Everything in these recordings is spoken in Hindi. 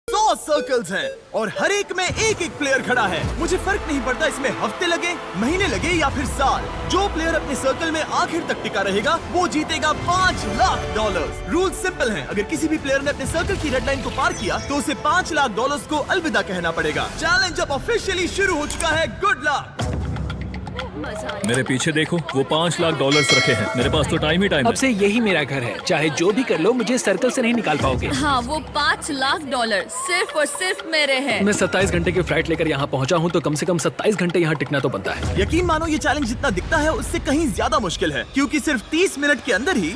100 सर्कल्स हैं और हर एक में एक एक प्लेयर खड़ा है। मुझे फर्क नहीं पड़ता इसमें हफ्ते लगे, महीने लगे या फिर साल। जो प्लेयर अपने सर्कल में आखिर तक टिका रहेगा वो जीतेगा $5 लाख। रूल सिंपल हैं। अगर किसी भी प्लेयर ने अपने सर्कल की रेड लाइन को पार किया तो उसे $5 लाख को अलविदा कहना पड़ेगा। चैलेंज अब ऑफिशियली शुरू हो चुका है। Good luck. मेरे पीछे देखो, वो $5 लाख रखे हैं। मेरे पास तो टाइम ही टाइम अब है। से यही मेरा घर है, चाहे जो भी कर लो मुझे सर्कल से नहीं निकाल पाओगे। हाँ, वो $5 लाख सिर्फ और सिर्फ मेरे हैं। मैं 27 घंटे की फ्लाइट लेकर यहाँ पहुँचा हूँ तो कम से कम 27 घंटे यहाँ टिकना तो बनता है। यकीन मानो ये चैलेंज जितना दिखता है उससे कहीं ज्यादा मुश्किल है, क्योंकि सिर्फ 30 मिनट के अंदर ही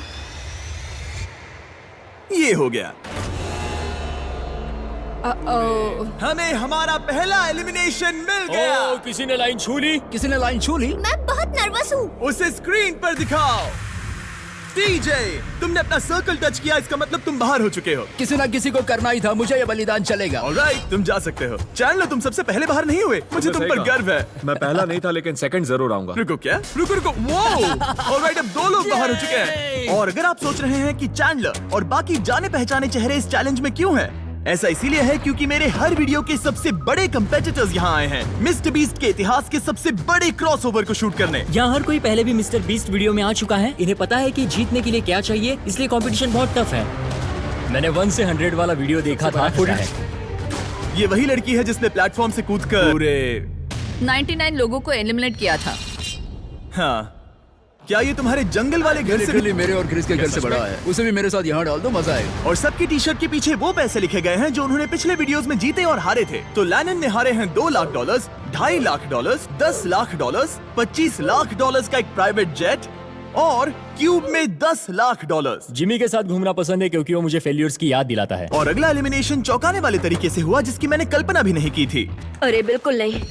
ये हो गया। हमें हमारा पहला एलिमिनेशन मिल गया। किसी ने लाइन छू ली। किसी ने लाइन छू ली? मैं बहुत नर्वस हूँ। उसे स्क्रीन पर दिखाओ। टीजे, तुमने अपना सर्कल टच किया, इसका मतलब तुम बाहर हो चुके हो। किसी ना किसी को करना ही था, मुझे ये बलिदान चलेगा। ऑलराइट, तुम जा सकते हो। चैनलो, तुम सबसे पहले बाहर नहीं हुए, मुझे तुम पर गर्व है। मैं पहला नहीं था लेकिन सेकंड जरूर आऊंगा। रुको, क्या? रुको। वो ऑलराइट, अब 2 लोग बाहर हो चुके हैं। और अगर आप सोच रहे हैं कि चैंडलर और बाकी जाने पहचाने चेहरे इस चैलेंज में क्यों हैं? ऐसा इसीलिए है क्योंकि मेरे हर वीडियो के सबसे बड़े कंपेटिटर्स यहाँ आए हैं, मिस्टर बीस्ट के इतिहास के सबसे बड़े क्रॉसओवर को शूट करने। यहाँ हर कोई पहले भी मिस्टर बीस्ट वीडियो में आ चुका है। इन्हें पता है कि जीतने के लिए क्या चाहिए, इसलिए कंपटीशन बहुत टफ है। मैंने 1 से 100 वाला वीडियो देखा था। ये वही लड़की है जिसने प्लेटफॉर्म से कूदकर पूरे 99 लोगों को एलिमिनेट किया था। हाँ, क्या ये तुम्हारे जंगल वाले घर से भी? मेरे और क्रिस के घर से बड़ा है। उसे भी मेरे साथ यहाँ डाल दो, मजा आएगा। और सबकी टी शर्ट के पीछे वो पैसे लिखे गए हैं जो उन्होंने पिछले वीडियोस में जीते और हारे थे। तो लैनन ने हारे हैं $2 लाख, $2.5 लाख, $10 लाख, $25 लाख का एक प्राइवेट जेट और क्यूब में $10 लाख। जिमी के साथ घूमना पसंद है क्योंकि वो मुझे फेलियर्स की याद दिलाता है। और अगला एलिमिनेशन चौंकाने वाले तरीके से हुआ जिसकी मैंने कल्पना भी नहीं की थी। अरे बिल्कुल नहीं।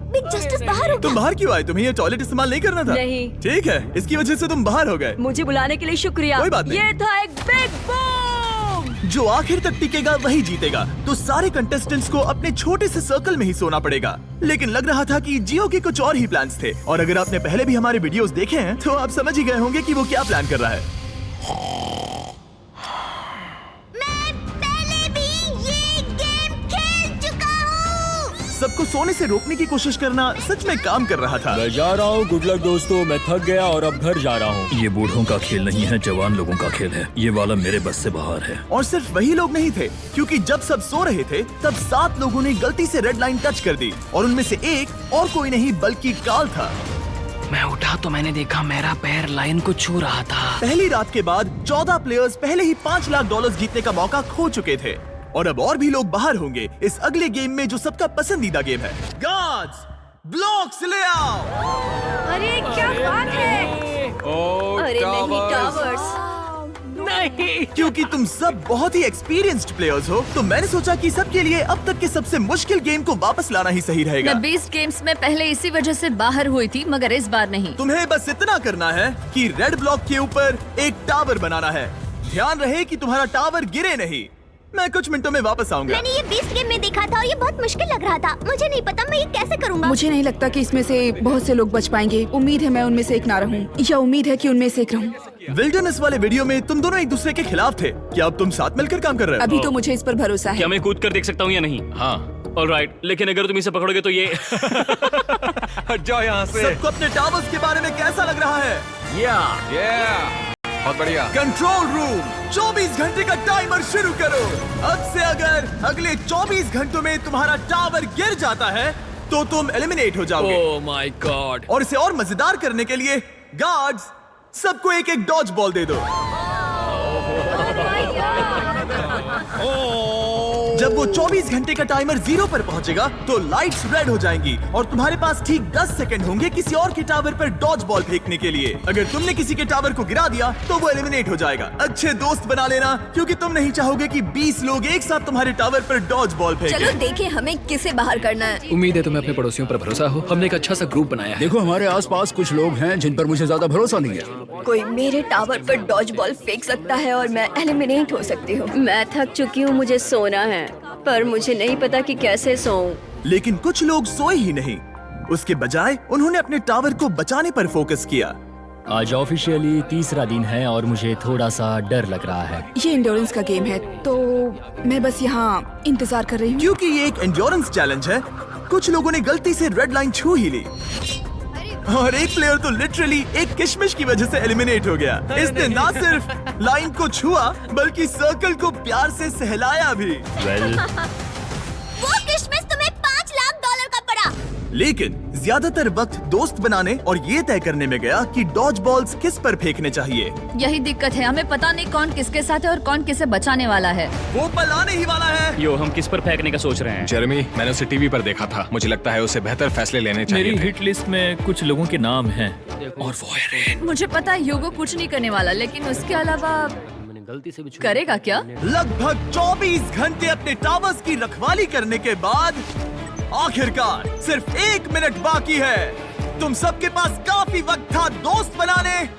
बिग जस्टिस बाहर हो तुम गया। बाहर क्यों आए? तुम्हें ये टॉयलेट इस्तेमाल नहीं करना था? नहीं। ठीक है, इसकी वजह से तुम बाहर हो गए। मुझे बुलाने के लिए शुक्रिया। कोई बात नहीं। ये था एक बिग बूम। जो आखिर तक टिकेगा वही जीतेगा। तो सारे कंटेस्टेंट्स को अपने छोटे से सर्कल में ही सोना पड़ेगा। लेकिन लग रहा था कि जियो के कुछ और ही प्लान्स थे। और अगर आपने पहले भी हमारे वीडियोस देखे हैं तो आप समझ ही गए होंगे कि वो क्या प्लान कर रहा है। मैं पहले भी ये गेम खेल चुका हूँ। सबको सोने से रोकने की कोशिश करना सच में काम कर रहा था। मैं जा रहा हूँ। गुड लक दोस्तों, मैं थक गया और अब घर जा रहा हूँ। ये बूढ़ों का खेल नहीं है, जवान लोगों का खेल है। ये वाला मेरे बस से बाहर है। और सिर्फ वही लोग नहीं थे, क्योंकि जब सब सो रहे थे तब 7 लोगों ने गलती से रेड लाइन टच कर दी। और उनमें से एक और कोई नहीं बल्कि काल था। मैं उठा तो मैंने देखा मेरा पैर लाइन को छू रहा था। पहली रात के बाद 14 प्लेयर्स पहले ही $5 लाख जीतने का मौका खो चुके थे। और अब और भी लोग बाहर होंगे इस अगले गेम में जो सबका पसंदीदा गेम है। गार्ड्स, ब्लॉक्स ले आओ। अरे क्या बात है। अरे नहीं, टावर्स नहीं। क्योंकि तुम सब बहुत ही एक्सपीरियंस्ड प्लेयर्स हो तो मैंने सोचा कि सबके लिए अब तक के सबसे मुश्किल गेम को वापस लाना ही सही रहेगा। मैं 20 गेम्स में पहले इसी वजह से बाहर हुई थी, मगर इस बार नहीं। तुम्हें बस इतना करना है कि रेड ब्लॉक के ऊपर एक टावर बनाना है। ध्यान रहे कि तुम्हारा टावर गिरे नहीं। मैं कुछ मिनटों में वापस आऊंगा। मैंने ये 20 गेम में देखा था और ये बहुत मुश्किल लग रहा था। मुझे नहीं पता मैं ये कैसे करूँगा। मुझे नहीं लगता कि इसमें से बहुत से लोग बच पाएंगे। उम्मीद है मैं उनमें से एक ना रहूं, या उम्मीद है कि उनमें से एक रहूं। विल्डरनेस वाले वीडियो में तुम दोनों एक दूसरे के खिलाफ थे। क्या अब तुम साथ मिलकर काम कर रहे हो? अभी तो मुझे इस पर भरोसा है। क्या मैं कूद कर देख सकता हूँ या नहीं? हाँ। ऑलराइट, लेकिन अगर तुम इसे पकड़ोगे तो ये हट जाओ यहाँ से। सबको अपने टावर्स के बारे में कैसा लग रहा है? बहुत बढ़िया। कंट्रोल रूम, 24 घंटे का टाइमर शुरू करो। अब से अगर अगले 24 घंटों में तुम्हारा टावर गिर जाता है तो तुम एलिमिनेट हो जाओगे। Oh my God. और इसे और मजेदार करने के लिए गार्ड्स सबको एक एक डॉज बॉल दे दो। जब वो 24 घंटे का टाइमर 0 पर पहुंचेगा तो लाइट्स रेड हो जाएंगी और तुम्हारे पास ठीक 10 सेकंड होंगे किसी और के टावर पर डॉज बॉल फेंकने के लिए। अगर तुमने किसी के टावर को गिरा दिया तो वो एलिमिनेट हो जाएगा। अच्छे दोस्त बना लेना, क्योंकि तुम नहीं चाहोगे कि 20 लोग एक साथ तुम्हारे टावर पर डॉज बॉल फेंकें। चलो देखें हमें किसे बाहर करना है। उम्मीद है तुम्हें अपने पड़ोसियों पर भरोसा हो। हमने एक अच्छा सा ग्रुप बनाया है। देखो हमारे आसपास कुछ लोग हैं जिन पर मुझे ज्यादा भरोसा नहीं है। कोई मेरे टावर पर डॉज बॉल फेंक सकता है और मैं एलिमिनेट हो सकती हूँ। मैं थक चुकी हूँ, मुझे सोना है, पर मुझे नहीं पता कि कैसे सोऊं। लेकिन कुछ लोग सोए ही नहीं। उसके बजाय उन्होंने अपने टावर को बचाने पर फोकस किया। आज ऑफिशियली तीसरा दिन है और मुझे थोड़ा सा डर लग रहा है। ये इंड्योरेंस का गेम है तो मैं बस यहाँ इंतजार कर रही हूँ। क्योंकि ये एक एंड्योरेंस चैलेंज है, कुछ लोगों ने गलती से रेड लाइन छू ही ली और एक प्लेयर तो लिटरली एक किशमिश की वजह से एलिमिनेट हो गया। इसने ना सिर्फ लाइन को छुआ बल्कि सर्कल को प्यार से सहलाया भी। वो किशमिश तुम्हें $5 लाख का पड़ा। लेकिन ज्यादातर वक्त दोस्त बनाने और ये तय करने में गया कि डॉज बॉल्स किस पर फेंकने चाहिए। यही दिक्कत है, हमें पता नहीं कौन किसके साथ है और कौन किसे बचाने वाला है। वो पल आने ही वाला है। यो, हम किस पर फेंकने का सोच रहे हैं? जेरेमी, मैंने उसे टीवी पर देखा था। मुझे लगता है उसे बेहतर फैसले लेने चाहिए मेरी थे। हिट लिस्ट में कुछ लोगों के नाम हैं और वो है रेन। मुझे पता है ह्यूगो कुछ नहीं करने वाला, लेकिन उसके अलावा मैंने गलती से भी करेगा क्या? लगभग 24 घंटे अपने टावर्स की रखवाली करने के बाद आखिरकार सिर्फ 1 मिनट बाकी है। तुम सबके पास काफी वक्त था दोस्त बनाने,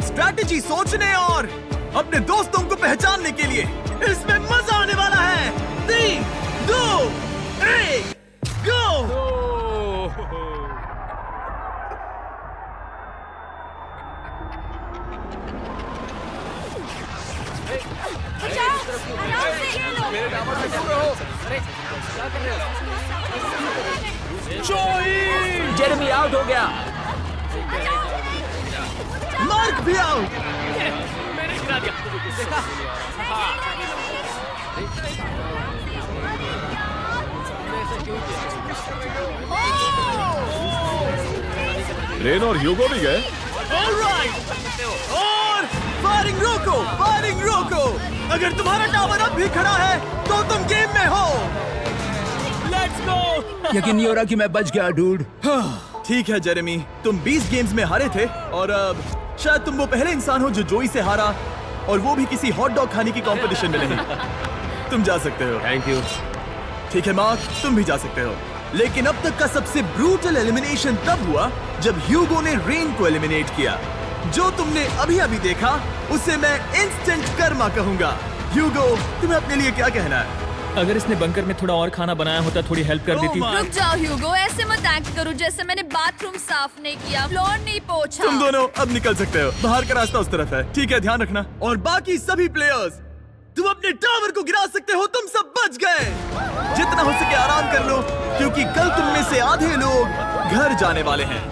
स्ट्रैटेजी सोचने और अपने दोस्तों को पहचानने के लिए। इसमें मजा आने वाला है। 3, 2, 1, गो! जेरेमी आउट हो गया। मार्क भी आउट। रेन और ह्यूगो भी गए। ऑलराइट, और फायरिंग रोको, फायरिंग रोको। अगर तुम्हारा टावर अब भी खड़ा है तो तुम गेम में हो। Let's go. यकीन नहीं हो रहा कि मैं बच गया डूड। ठीक है जेरेमी, तुम 20 गेम्स में हारे थे और अब शायद तुम वो पहले इंसान हो जो जोई से हारा, और वो भी किसी हॉट डॉग खाने की कंपटीशन में नहीं। तुम जा सकते हो। Thank you. ठीक है मार्क, तुम भी जा सकते हो। लेकिन अब तक का सबसे ब्रूटल एलिमिनेशन तब हुआ जब ह्यूगो ने रेन को एलिमिनेट किया। जो तुमने अभी अभी देखा उसे मैं इंस्टेंट कर्मा कहूंगा। ह्यूगो, तुम्हें अपने लिए क्या कहना है? अगर इसने बंकर में थोड़ा और खाना बनाया होता थोड़ी हेल्प कर देती। रुक जाओ ह्यूगो, ऐसे मत एक्ट करो जैसे मैंने बाथरूम साफ नहीं किया, फ्लोर नहीं पोंछा। तुम दोनों अब निकल सकते हो। बाहर का रास्ता उस तरफ है। ठीक है, ध्यान रखना। और बाकी सभी प्लेयर्स, तुम अपने टावर को गिरा सकते हो। तुम सब बच गए। जितना हो सके आराम कर लो, क्योंकि कल तुम में से आधे लोग घर जाने वाले हैं।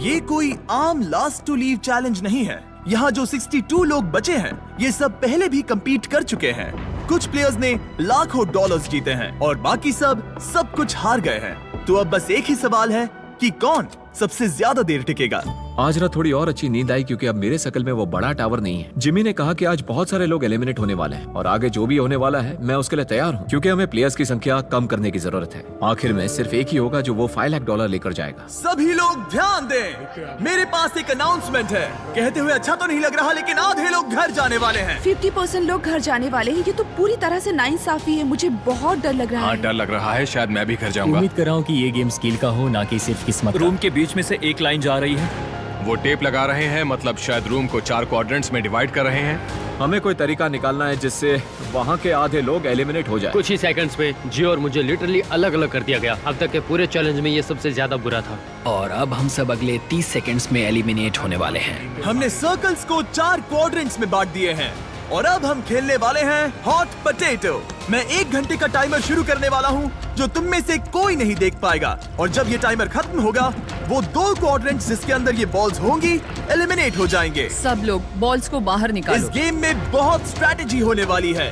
ये कोई आम लास्ट टू लीव चैलेंज नहीं है। यहाँ जो 62 लोग बचे हैं, ये सब पहले भी compete कर चुके हैं। कुछ प्लेयर्स ने लाखों डॉलर्स जीते हैं और बाकी सब कुछ हार गए हैं। तो अब बस एक ही सवाल है कि कौन सबसे ज्यादा देर टिकेगा। आज रात थोड़ी और अच्छी नींद आई क्योंकि अब मेरे सर्कल में वो बड़ा टावर नहीं है। जिमी ने कहा कि आज बहुत सारे लोग एलिमिनेट होने वाले हैं और आगे जो भी होने वाला है मैं उसके लिए तैयार हूँ, क्योंकि हमें प्लेयर्स की संख्या कम करने की जरूरत है। आखिर में सिर्फ एक ही होगा जो वो $5 लाख लेकर जाएगा। सभी लोग ध्यान दें, मेरे पास एक अनाउंसमेंट है। कहते हुए अच्छा तो नहीं लग रहा, लेकिन आधे लोग घर जाने वाले हैं। 50% लोग घर जाने वाले हैं। ये तो पूरी तरह से नाइंसाफी है। मुझे बहुत डर लग रहा हाँ, है। डर लग रहा है। शायद मैं भी घर जाऊंगा। उम्मीद कर रहा हूँ कि ये गेम स्किल का हो, ना कि सिर्फ किस्मत का। रूम के बीच में से एक लाइन जा रही है। वो टेप लगा रहे हैं, मतलब शायद रूम को 4 क्वाड्रेंट्स में डिवाइड कर रहे हैं। हमें कोई तरीका निकालना है जिससे वहाँ के आधे लोग एलिमिनेट हो जाए। कुछ ही सेकंड्स में जियो और मुझे लिटरली अलग अलग कर दिया गया। अब तक के पूरे चैलेंज में ये सबसे ज्यादा बुरा था। और अब हम सब अगले 30 सेकंड्स में एलिमिनेट होने वाले हैं। हमने सर्कल्स को 4 क्वाड्रेंट्स में बांट दिए हैं और अब हम खेलने वाले हैं हॉट पोटैटो। मैं 1 घंटे का टाइमर शुरू करने वाला हूँ जो तुम में से कोई नहीं देख पाएगा, और जब ये टाइमर खत्म होगा वो 2 क्वाड्रेंट्स जिसके अंदर ये बॉल्स होंगी एलिमिनेट हो जाएंगे। सब लोग बॉल्स को बाहर इस निकालो। गेम में बहुत स्ट्रैटेजी होने वाली है।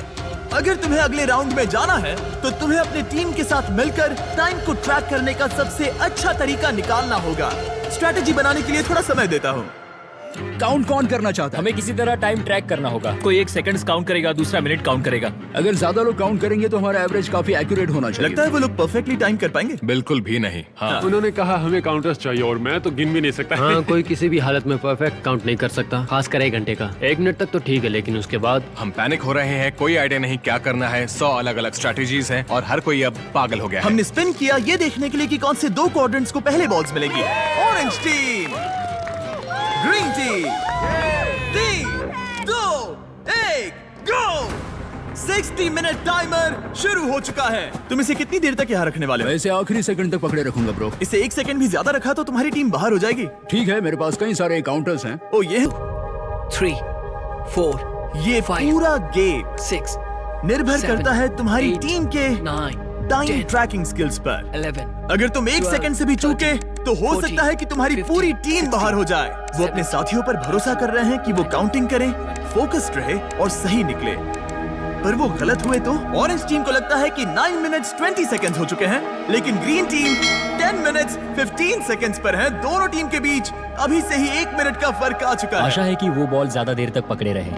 अगर तुम्हें अगले राउंड में जाना है तो तुम्हें अपने टीम के साथ मिलकर टाइम को ट्रैक करने का सबसे अच्छा तरीका निकालना होगा। स्ट्रैटेजी बनाने के लिए थोड़ा समय देता हूँ। काउंट कौन करना चाहता है? हमें किसी तरह टाइम ट्रैक करना होगा। कोई 1 सेकंड्स काउंट करेगा, दूसरा मिनट काउंट करेगा। अगर ज्यादा लोग काउंट करेंगे तो हमारा एवरेज काफी एक्यूरेट होना चाहिए। लगता है वो लोग परफेक्टली टाइम कर पाएंगे। बिल्कुल भी नहीं। हाँ। उन्होंने कहा हमें काउंटर्स चाहिए और मैं तो गिन भी नहीं सकता। हाँ, कोई किसी भी हालत में परफेक्ट काउंट नहीं कर सकता, खासकर 1 घंटे का। 1 मिनट तक तो ठीक है, लेकिन उसके बाद हम पैनिक हो रहे हैं। कोई आइडिया नहीं क्या करना है। 100 अलग अलग स्ट्रैटेजीज हैं और हर कोई अब पागल हो गया है। हमने स्पिन किया ये देखने के लिए कि कौन से 2 क्वाड्रेंट्स को पहले बॉल्स मिलेगी। Orange team, green team. 3, 2, 1, गो! 60 मिनट टाइमर शुरू हो चुका है। तुम इसे कितनी देर तक यहाँ रखने वाले हो? मैं इसे आखिरी सेकंड तक पकड़े रखूंगा ब्रो। इसे 1 सेकंड भी ज्यादा रखा तो तुम्हारी टीम बाहर हो जाएगी। ठीक है, मेरे पास कई सारे काउंटर्स हैं। ओ ये 3, 4, ये 5, पूरा गेम 6, निर्भर 7, करता है तुम्हारी 8, टीम के 9, टाइम 10, ट्रैकिंग स्किल्स पर। 11। अगर तुम 1 सेकंड से भी चूके तो हो 14, सकता है कि तुम्हारी 15, पूरी टीम बाहर हो जाए। वो 17, अपने साथियों पर भरोसा कर रहे हैं कि वो काउंटिंग करें, फोकस्ड रहे और सही निकले, पर वो गलत हुए तो? ऑरेंज टीम को लगता है कि 9 मिनट्स 20 सेकंड्स हो चुके हैं, लेकिन ग्रीन टीम 10 मिनट्स 15 सेकंड्स पर है। दोनों टीम के बीच अभी से ही 1 मिनट का फर्क आ चुका है। आशा है कि वो बॉल ज्यादा देर तक पकड़े रहे।